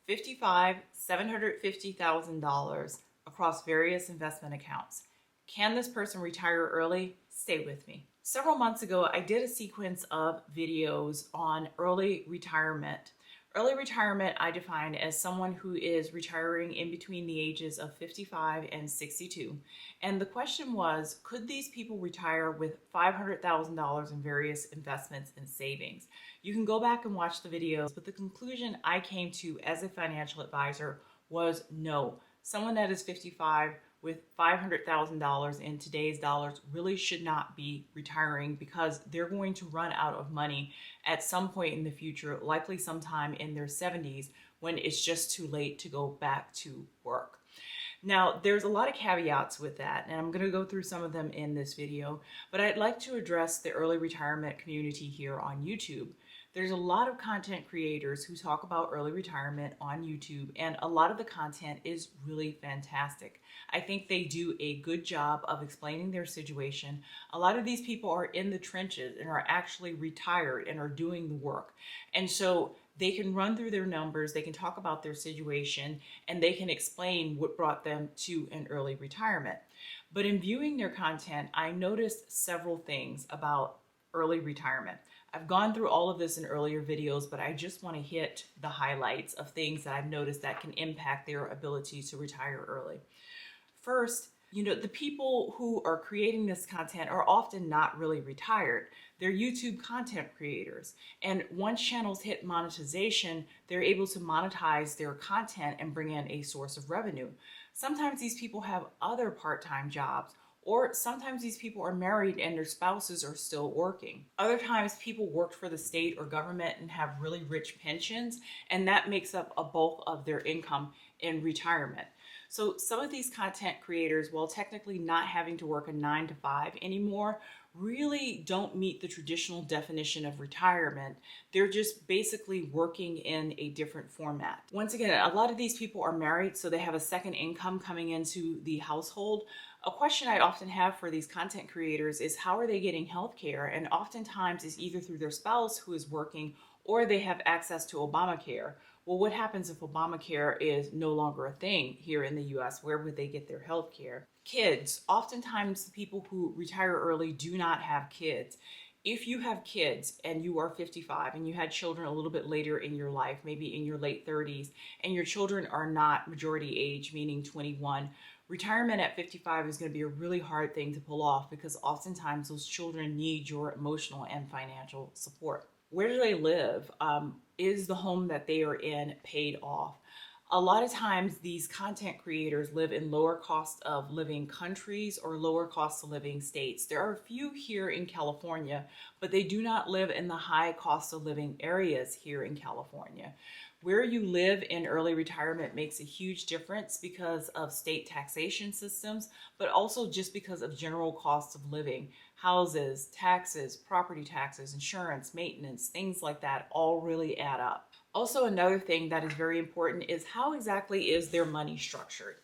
55, $750,000 across various investment accounts. Can this person retire early? Stay with me. Several months ago, I did a sequence of videos on early retirement. Early retirement, I define as someone who is retiring in between the ages of 55 and 62. And the question was, could these people retire with $500,000 in various investments and savings? You can go back and watch the videos, but the conclusion I came to as a financial advisor was no. Someone that is 55 with $500,000 in today's dollars really should not be retiring because they're going to run out of money at some point in the future, likely sometime in their 70s, when it's just too late to go back to work. Now, there's a lot of caveats with that, and I'm going to go through some of them in this video, but I'd like to address the early retirement community here on YouTube. There's a lot of content creators who talk about early retirement on YouTube, and a lot of the content is really fantastic. I think they do a good job of explaining their situation. A lot of these people are in the trenches and are actually retired and are doing the work. And so they can run through their numbers, they can talk about their situation, and they can explain what brought them to an early retirement. But in viewing their content, I noticed several things about early retirement. I've gone through all of this in earlier videos, but I just want to hit the highlights of things that I've noticed that can impact their ability to retire early. First, the people who are creating this content are often not really retired. They're YouTube content creators. And once channels hit monetization, they're able to monetize their content and bring in a source of revenue. Sometimes these people have other part-time jobs, or sometimes these people are married and their spouses are still working. Other times people worked for the state or government and have really rich pensions, and that makes up a bulk of their income in retirement. So some of these content creators, while technically not having to work a 9 to 5 anymore, really don't meet the traditional definition of retirement. They're just basically working in a different format. Once again, a lot of these people are married, so they have a second income coming into the household. A question I often have for these content creators is how are they getting health care? And oftentimes it's either through their spouse who is working or they have access to Obamacare. Well, what happens if Obamacare is no longer a thing here in the US? Where would they get their health care? Kids. Oftentimes, the people who retire early do not have kids. If you have kids and you are 55 and you had children a little bit later in your life, maybe in your late 30s, and your children are not majority age, meaning 21, retirement at 55 is going to be a really hard thing to pull off because oftentimes those children need your emotional and financial support. Where do they live? Is the home that they are in paid off? A lot of times these content creators live in lower cost of living countries or lower cost of living states. There are a few here in California, but they do not live in the high cost of living areas here in California. Where you live in early retirement makes a huge difference because of state taxation systems, but also just because of general costs of living. Houses, taxes, property taxes, insurance, maintenance, things like that all really add up. Also, another thing that is very important is how exactly is their money structured?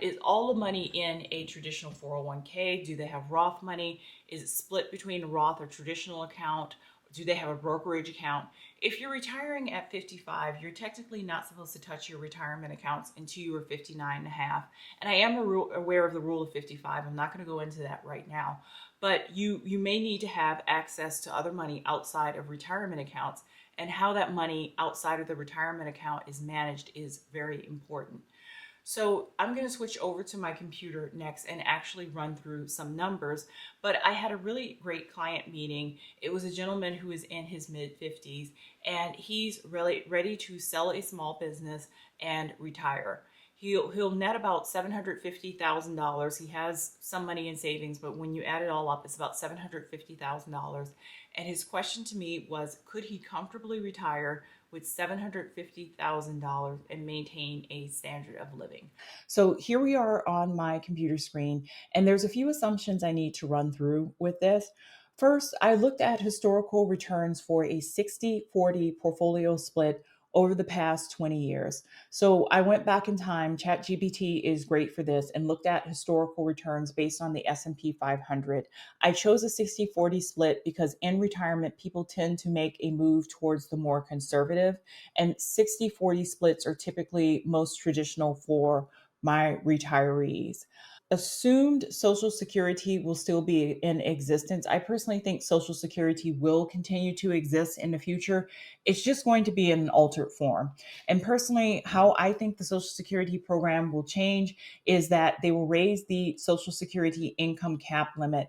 Is all the money in a traditional 401k? Do they have Roth money? Is it split between a Roth or traditional account? Do they have a brokerage account? If you're retiring at 55, you're technically not supposed to touch your retirement accounts until you are 59 and a half. And I am aware of the rule of 55. I'm not going to go into that right now. But you may need to have access to other money outside of retirement accounts. And how that money outside of the retirement account is managed is very important. So I'm going to switch over to my computer next and actually run through some numbers. But I had a really great client meeting. It was a gentleman who is in his mid-50s, and he's really ready to sell a small business and retire. He'll net about $750,000. He has some money in savings, but when you add it all up, it's about $750,000. And his question to me was, could he comfortably retire with $750,000 and maintain a standard of living? So here we are on my computer screen, and there's a few assumptions I need to run through with this. First, I looked at historical returns for a 60-40 portfolio split over the past 20 years. So I went back in time. ChatGPT is great for this, and looked at historical returns based on the S&P 500. I chose a 60-40 split because in retirement people tend to make a move towards the more conservative, and 60-40 splits are typically most traditional for my retirees. Assumed Social Security will still be in existence. I personally think Social Security will continue to exist in the future. It's just going to be in an altered form. And personally, how I think the Social Security program will change is that they will raise the Social Security income cap limit,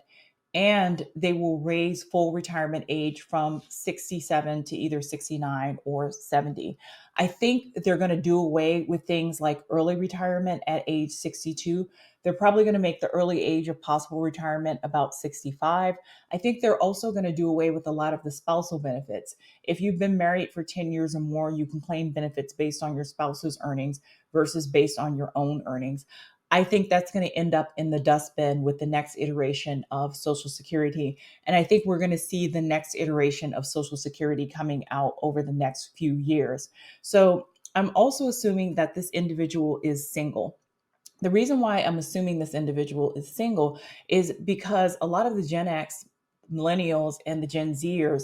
and they will raise full retirement age from 67 to either 69 or 70. I think they're going to do away with things like early retirement at age 62. They're probably going to make the early age of possible retirement about 65. I think they're also going to do away with a lot of the spousal benefits. If you've been married for 10 years or more, you can claim benefits based on your spouse's earnings versus based on your own earnings. I think that's going to end up in the dustbin with the next iteration of Social Security. And I think we're going to see the next iteration of Social Security coming out over the next few years. So I'm also assuming that this individual is single. The reason why I'm assuming this individual is single is because a lot of the Gen X, millennials, and the Gen Zers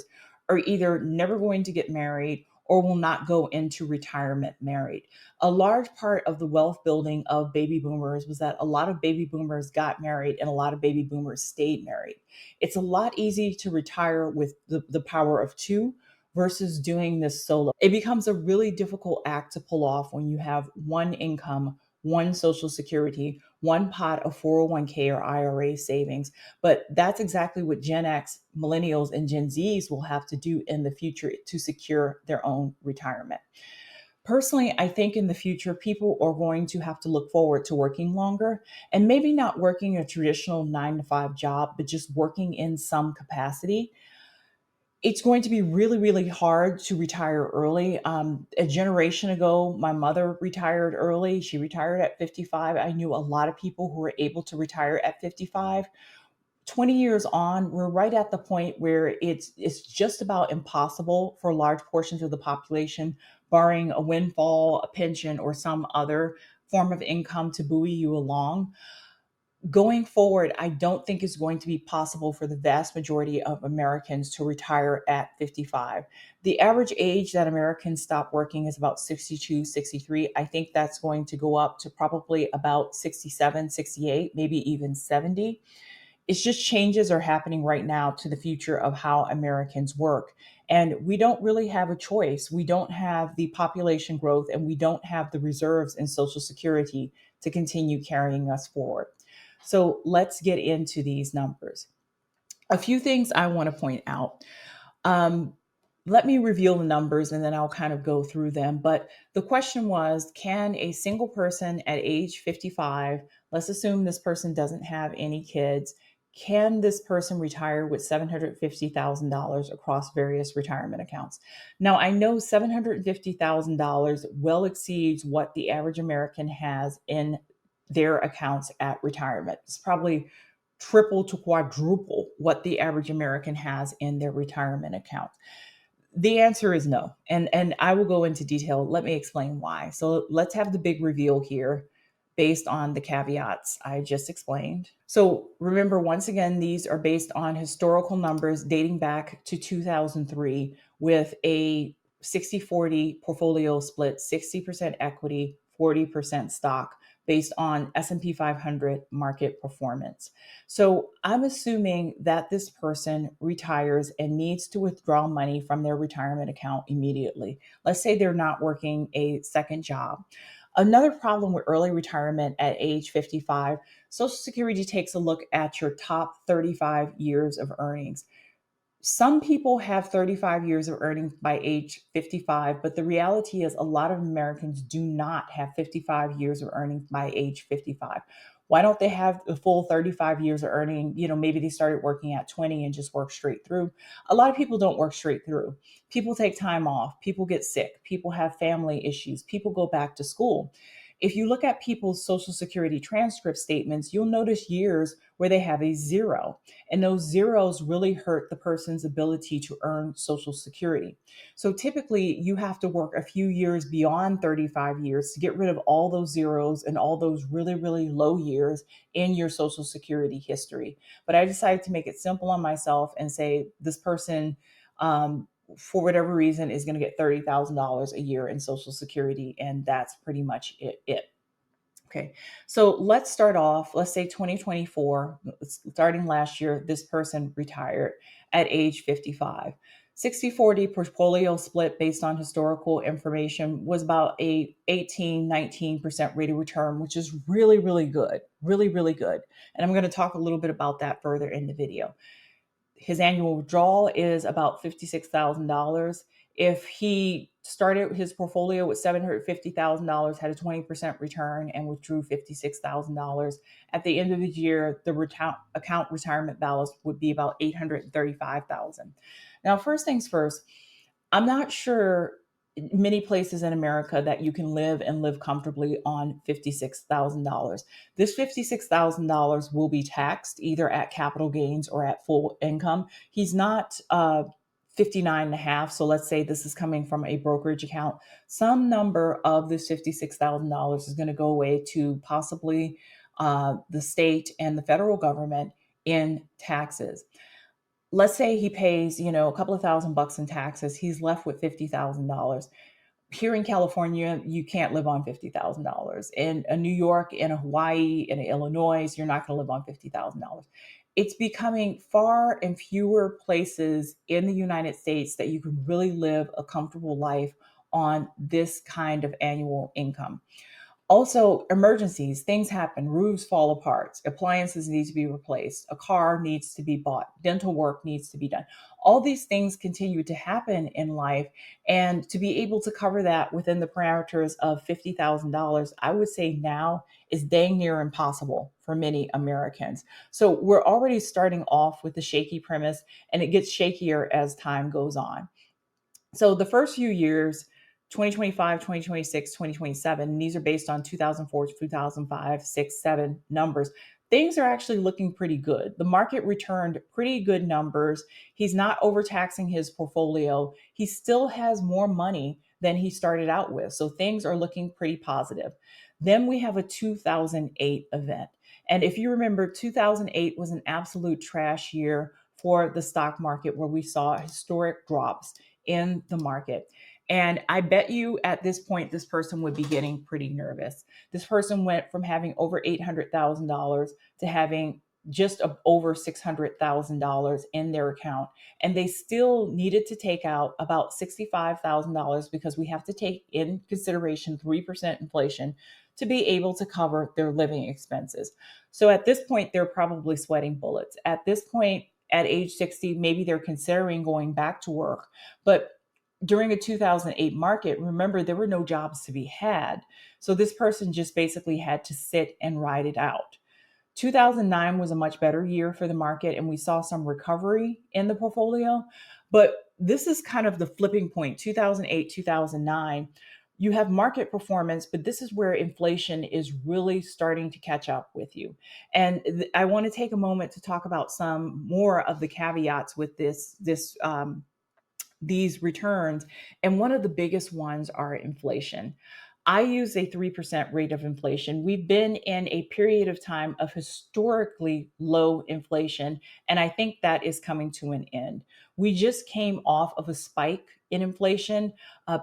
are either never going to get married or will not go into retirement married. A large part of the wealth building of baby boomers was that a lot of baby boomers got married and a lot of baby boomers stayed married. It's a lot easier to retire with the power of two versus doing this solo. It becomes a really difficult act to pull off when you have one income, one social security, one pot of 401k or IRA savings. But that's exactly what Gen X, millennials, and Gen Zs will have to do in the future to secure their own retirement. Personally, I think in the future, people are going to have to look forward to working longer, and maybe not working a traditional 9 to 5 job, but just working in some capacity. It's going to be really, really hard to retire early. A generation ago, my mother retired early. She retired at 55. I knew a lot of people who were able to retire at 55. 20 years on, we're right at the point where it's just about impossible for large portions of the population, barring a windfall, a pension, or some other form of income to buoy you along. Going forward, I don't think it's going to be possible for the vast majority of Americans to retire at 55. The average age that Americans stop working is about 62, 63. I think that's going to go up to probably about 67, 68, maybe even 70. It's just changes are happening right now to the future of how Americans work. And we don't really have a choice. We don't have the population growth, and we don't have the reserves in Social Security to continue carrying us forward. So let's get into these numbers. A few things I want to point out. Um, Let me reveal the numbers and then I'll kind of go through them. But the question was, can a single person at age 55, let's assume this person doesn't have any kids, can this person retire with $750,000 across various retirement accounts? Now, I know $750,000 well exceeds what the average American has in their accounts at retirement. It's probably triple to quadruple what the average American has in their retirement account. The answer is no. And I will go into detail. Let me explain why. So let's have the big reveal here based on the caveats I just explained. So remember, once again, these are based on historical numbers dating back to 2003 with a 60-40 portfolio split, 60% equity, 40% stock based on S&P 500 market performance. So I'm assuming that this person retires and needs to withdraw money from their retirement account immediately. Let's say they're not working a second job. Another problem with early retirement at age 55, Social Security takes a look at your top 35 years of earnings. Some people have 35 years of earnings by age 55, but the reality is a lot of Americans do not have 55 years of earnings by age 55. Why don't they have the full 35 years of earning? Maybe they started working at 20 and just work straight through. A lot of people don't work straight through. People take time off, people get sick, people have family issues, people go back to school. If you look at people's Social Security transcript statements, you'll notice years where they have a zero. And those zeros really hurt the person's ability to earn Social Security. So typically, you have to work a few years beyond 35 years to get rid of all those zeros and all those really, really low years in your Social Security history. But I decided to make it simple on myself and say this person, for whatever reason, is going to get $30,000 a year in Social Security, and that's pretty much it. Okay, so let's start off. Let's say 2024, starting last year, this person retired at age 55. 60/40 portfolio split based on historical information was about a 18-19% rate of return, which is really, really good. Really, really good. And I'm going to talk a little bit about that further in the video. His annual withdrawal is about $56,000. If he started his portfolio with $750,000, had a 20% return, and withdrew $56,000, at the end of the year, the account retirement balance would be about $835,000. Now, first things first, I'm not sure many places in America that you can live and live comfortably on $56,000. This $56,000 will be taxed either at capital gains or at full income. He's not 59 and a half. So let's say this is coming from a brokerage account. Some number of this $56,000 is going to go away to possibly the state and the federal government in taxes. Let's say he pays, a couple of $1,000 in taxes. He's left with $50,000. Here in California, you can't live on $50,000. In New York, in Hawaii, in Illinois, you're not going to live on $50,000. It's becoming far and fewer places in the United States that you can really live a comfortable life on this kind of annual income. Also, emergencies, things happen, roofs fall apart, appliances need to be replaced, a car needs to be bought, dental work needs to be done. All these things continue to happen in life. And to be able to cover that within the parameters of $50,000, I would say now is dang near impossible for many Americans. So we're already starting off with a shaky premise, and it gets shakier as time goes on. So the first few years, 2025, 2026, 2027, and these are based on 2004, 2005, 6, 7 numbers. Things are actually looking pretty good. The market returned pretty good numbers. He's not overtaxing his portfolio. He still has more money than he started out with. So things are looking pretty positive. Then we have a 2008 event. And if you remember, 2008 was an absolute trash year for the stock market where we saw historic drops in the market. And I bet you at this point, this person would be getting pretty nervous. This person went from having over $800,000 to having just over $600,000 in their account. And they still needed to take out about $65,000 because we have to take in consideration 3% inflation to be able to cover their living expenses. So at this point, they're probably sweating bullets. At this point, at age 60, maybe they're considering going back to work. But during a 2008 market, remember, there were no jobs to be had. So this person just basically had to sit and ride it out. 2009 was a much better year for the market, and we saw some recovery in the portfolio. But this is kind of the flipping point. 2008, 2009, you have market performance, but this is where inflation is really starting to catch up with you. And I want to take a moment to talk about some more of the caveats with these returns. And one of the biggest ones are inflation. I use a 3% rate of inflation. We've been in a period of time of historically low inflation, and I think that is coming to an end. We just came off of a spike in inflation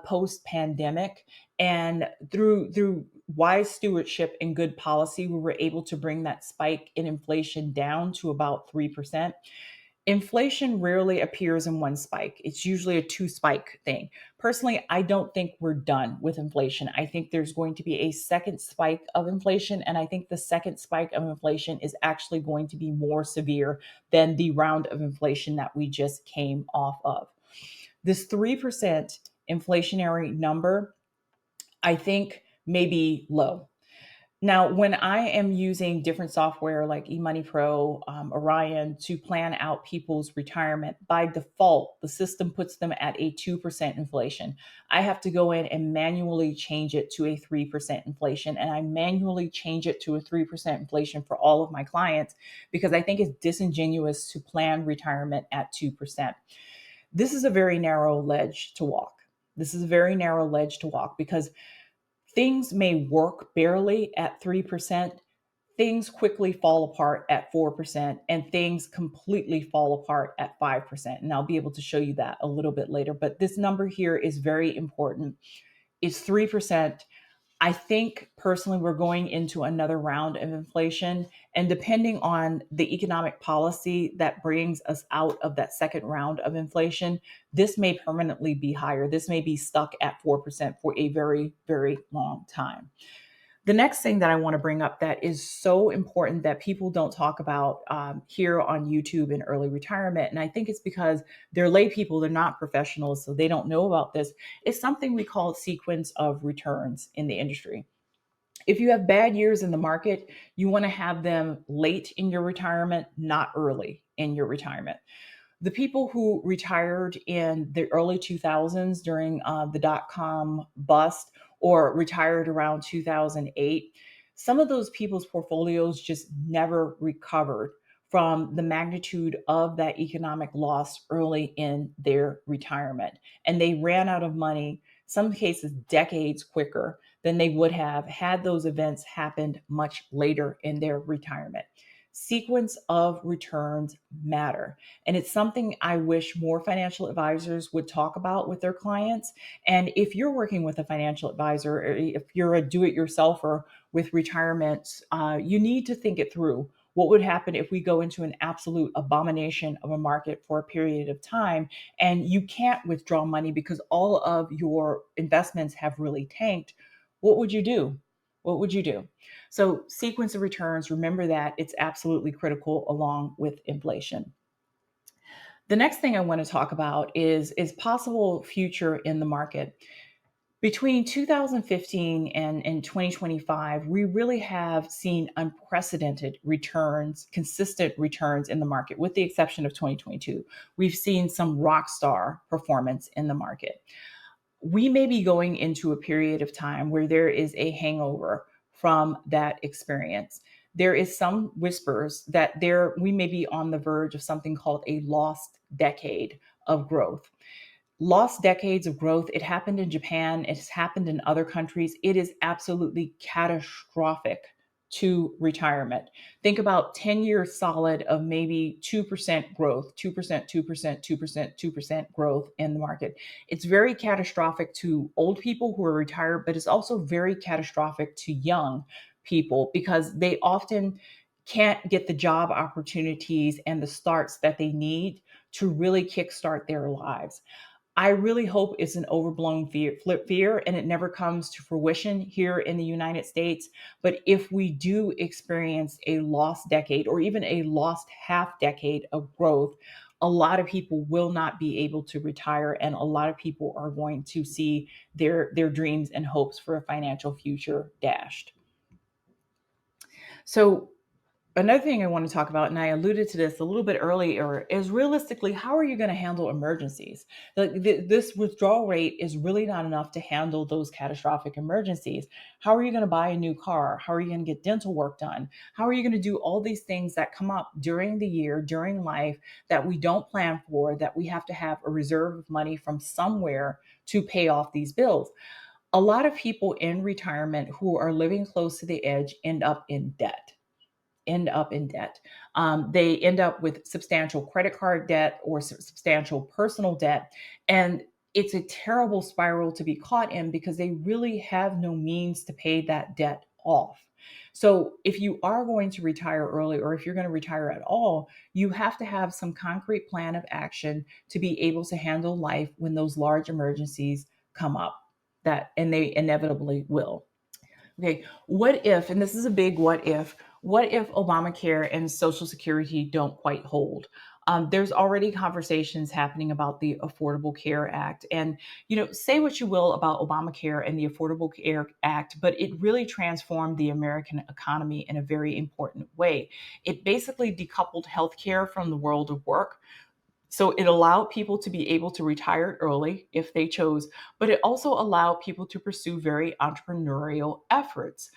post pandemic, and through wise stewardship and good policy, we were able to bring that spike in inflation down to about 3%. Inflation rarely appears in one spike. It's usually a two spike thing. Personally, I don't think we're done with inflation. I think there's going to be a second spike of inflation. And I think the second spike of inflation is actually going to be more severe than the round of inflation that we just came off of. This 3% inflationary number, I think, may be low. Now, when I am using different software like eMoney Pro, Orion to plan out people's retirement, by default, the system puts them at a 2% inflation. I have to go in and manually change it to a 3% inflation. And I manually change it to a 3% inflation for all of my clients because I think it's disingenuous to plan retirement at 2%. This is a very narrow ledge to walk. This is a very narrow ledge to walk because things may work barely at 3%, things quickly fall apart at 4%, and things completely fall apart at 5%. And I'll be able to show you that a little bit later. But this number here is very important. It's 3%. I think personally we're going into another round of inflation. And depending on the economic policy that brings us out of that second round of inflation, this may permanently be higher. This may be stuck at 4% for a very, very long time. The next thing that I want to bring up that is so important that people don't talk about here on YouTube in early retirement, and I think it's because they're lay people, they're not professionals, so they don't know about this, is something we call sequence of returns in the industry. If you have bad years in the market, you want to have them late in your retirement, not early in your retirement. The people who retired in the early 2000s during the dot-com bust or retired around 2008, some of those people's portfolios just never recovered from the magnitude of that economic loss early in their retirement. And they ran out of money, some cases decades quicker than they would have had those events happened much later in their retirement. Sequence of returns matter. And it's something I wish more financial advisors would talk about with their clients. And if you're working with a financial advisor, or if you're a do it yourselfer with retirement, you need to think it through. What would happen if we go into an absolute abomination of a market for a period of time and you can't withdraw money because all of your investments have really tanked? What would you do? What would you do? So, sequence of returns, remember that it's absolutely critical along with inflation. The next thing I want to talk about is possible future in the market. Between 2015 and 2025, we really have seen unprecedented returns, consistent returns in the market, with the exception of 2022. We've seen some rock star performance in the market. We may be going into a period of time where there is a hangover from that experience. There is some whispers that we may be on the verge of something called a lost decade of growth. Lost decades of growth. It happened in Japan. It has happened in other countries. It is absolutely catastrophic to retirement. Think about 10 years solid of maybe 2% growth, 2%, 2%, 2%, 2% growth in the market. It's very catastrophic to old people who are retired, but it's also very catastrophic to young people because they often can't get the job opportunities and the starts that they need to really kickstart their lives. I really hope it's an overblown fear and it never comes to fruition here in the United States. But if we do experience a lost decade or even a lost half decade of growth, a lot of people will not be able to retire, and a lot of people are going to see their dreams and hopes for a financial future dashed. So another thing I want to talk about, and I alluded to this a little bit earlier, is realistically, how are you going to handle emergencies? This withdrawal rate is really not enough to handle those catastrophic emergencies. How are you going to buy a new car? How are you going to get dental work done? How are you going to do all these things that come up during the year, during life, that we don't plan for, that we have to have a reserve of money from somewhere to pay off these bills? A lot of people in retirement who are living close to the edge end up in debt. They end up with substantial credit card debt or substantial personal debt. And it's a terrible spiral to be caught in because they really have no means to pay that debt off. So, if you are going to retire early or if you're going to retire at all, you have to have some concrete plan of action to be able to handle life when those large emergencies come up, that and they inevitably will. Okay, what if, and this is a big what if Obamacare and Social Security don't quite hold? There's already conversations happening about the Affordable Care Act. And, say what you will about Obamacare and the Affordable Care Act, but it really transformed the American economy in a very important way. It basically decoupled healthcare from the world of work. So it allowed people to be able to retire early if they chose, but it also allowed people to pursue very entrepreneurial efforts.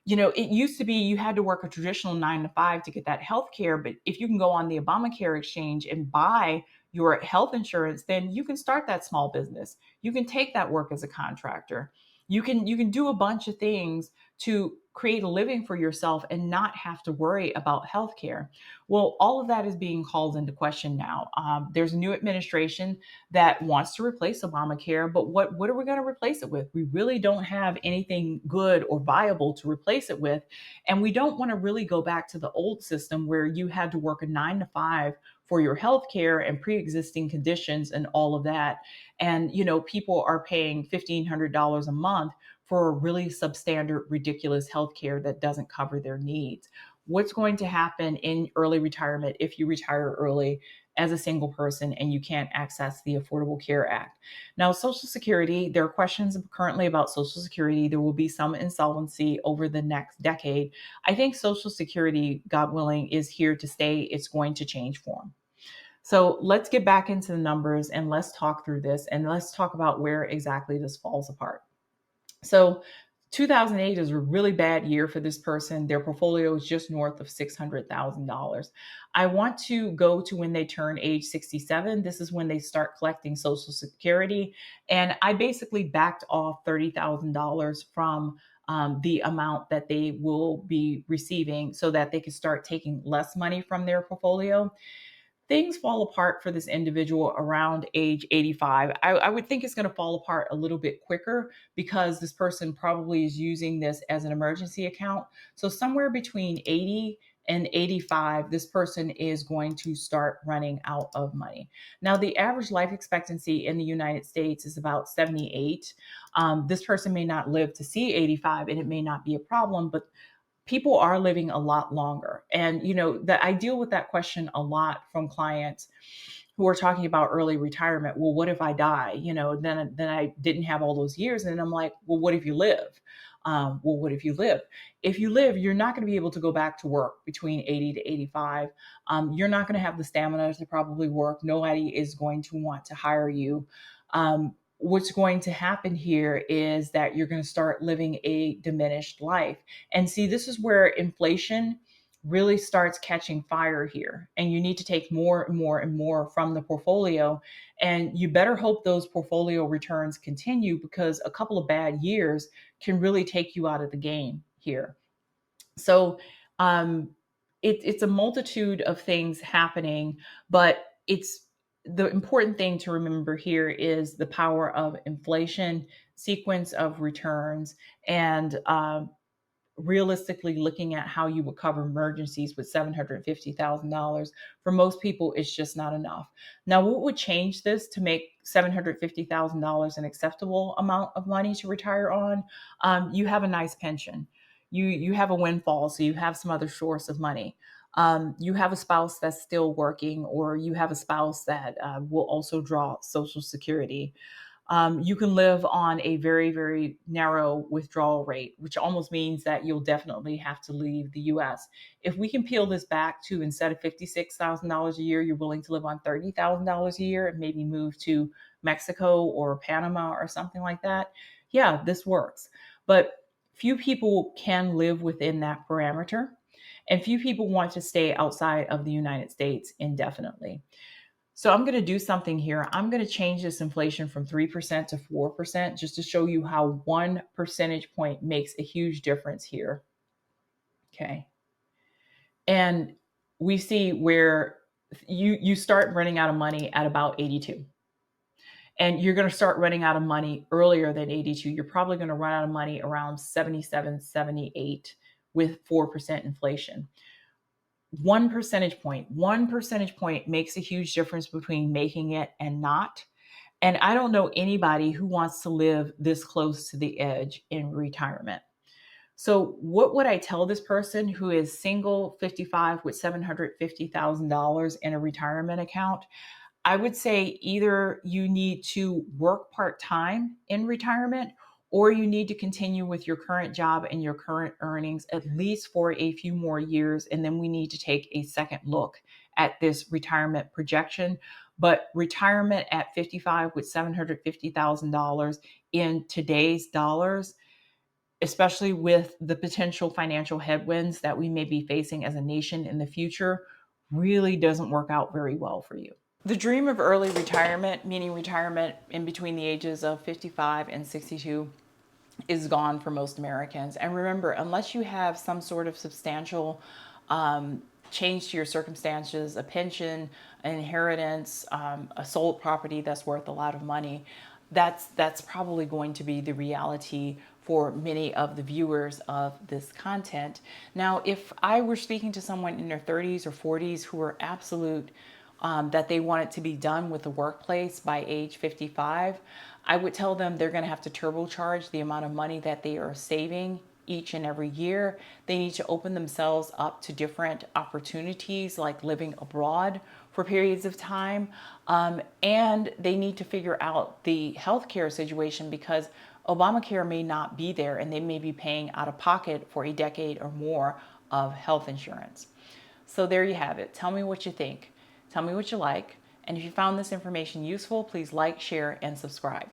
It used to be you had to work a traditional 9 to 5 to get that health care. But if you can go on the Obamacare exchange and buy your health insurance, then you can start that small business. You can take that work as a contractor. You can do a bunch of things to create a living for yourself and not have to worry about health care. Well, all of that is being called into question now. There's a new administration that wants to replace Obamacare, but what are we going to replace it with? We really don't have anything good or viable to replace it with, and we don't want to really go back to the old system where you had to work a 9 to 5 for your health care and pre-existing conditions and all of that. And people are paying $1,500 a month for a really substandard, ridiculous health care that doesn't cover their needs. What's going to happen in early retirement if you retire early as a single person and you can't access the Affordable Care Act? Now, Social Security, there are questions currently about Social Security. There will be some insolvency over the next decade. I think Social Security, God willing, is here to stay. It's going to change form. So let's get back into the numbers and let's talk through this and let's talk about where exactly this falls apart. So 2008 is a really bad year for this person. Their portfolio is just north of $600,000. I want to go to when they turn age 67. This is when they start collecting Social Security. And I basically backed off $30,000 from the amount that they will be receiving so that they can start taking less money from their portfolio. Things fall apart for this individual around age 85. I would think it's going to fall apart a little bit quicker because this person probably is using this as an emergency account. So, somewhere between 80 and 85, this person is going to start running out of money. Now, the average life expectancy in the United States is about 78. This person may not live to see 85 and it may not be a problem, but people are living a lot longer. And, that I deal with that question a lot from clients who are talking about early retirement. Well, what if I die? Then I didn't have all those years. And I'm like, well, what if you live? Well, what if you live? If you live, you're not going to be able to go back to work between 80 to 85. You're not going to have the stamina to probably work. Nobody is going to want to hire you. What's going to happen here is that you're going to start living a diminished life. And see, this is where inflation really starts catching fire here. And you need to take more and more and more from the portfolio. And you better hope those portfolio returns continue because a couple of bad years can really take you out of the game here. So it's a multitude of things happening, but it's the important thing to remember here is the power of inflation, sequence of returns, and realistically looking at how you would cover emergencies with $750,000. For most people, it's just not enough. Now, what would change this to make $750,000 an acceptable amount of money to retire on? You have a nice pension. You have a windfall, so you have some other source of money. You have a spouse that's still working, or you have a spouse that will also draw Social Security. You can live on a very, very narrow withdrawal rate, which almost means that you'll definitely have to leave the US. If we can peel this back to instead of $56,000 a year, you're willing to live on $30,000 a year and maybe move to Mexico or Panama or something like that, yeah, this works. But few people can live within that parameter, and few people want to stay outside of the United States indefinitely. So I'm going to do something here. I'm going to change this inflation from 3% to 4% just to show you how 1 percentage point makes a huge difference here. Okay. And we see where you start running out of money at about 82. And you're going to start running out of money earlier than 82. You're probably going to run out of money around 77, 78 with 4% inflation. 1 percentage point makes a huge difference between making it and not. And I don't know anybody who wants to live this close to the edge in retirement. So what would I tell this person who is single, 55, with $750,000 in a retirement account? I would say either you need to work part-time in retirement, or you need to continue with your current job and your current earnings at least for a few more years. And then we need to take a second look at this retirement projection. But retirement at 55 with $750,000 in today's dollars, especially with the potential financial headwinds that we may be facing as a nation in the future, really doesn't work out very well for you. The dream of early retirement, meaning retirement in between the ages of 55 and 62, is gone for most Americans. And remember, unless you have some sort of substantial change to your circumstances, a pension, an inheritance, a sold property that's worth a lot of money, that's probably going to be the reality for many of the viewers of this content. Now, if I were speaking to someone in their 30s or 40s who are absolute that they want it to be done with the workplace by age 55, I would tell them they're going to have to turbocharge the amount of money that they are saving each and every year. They need to open themselves up to different opportunities like living abroad for periods of time. And they need to figure out the healthcare situation, because Obamacare may not be there and they may be paying out of pocket for a decade or more of health insurance. So there you have it. Tell me what you think. Tell me what you like. And if you found this information useful, please like, share, and subscribe.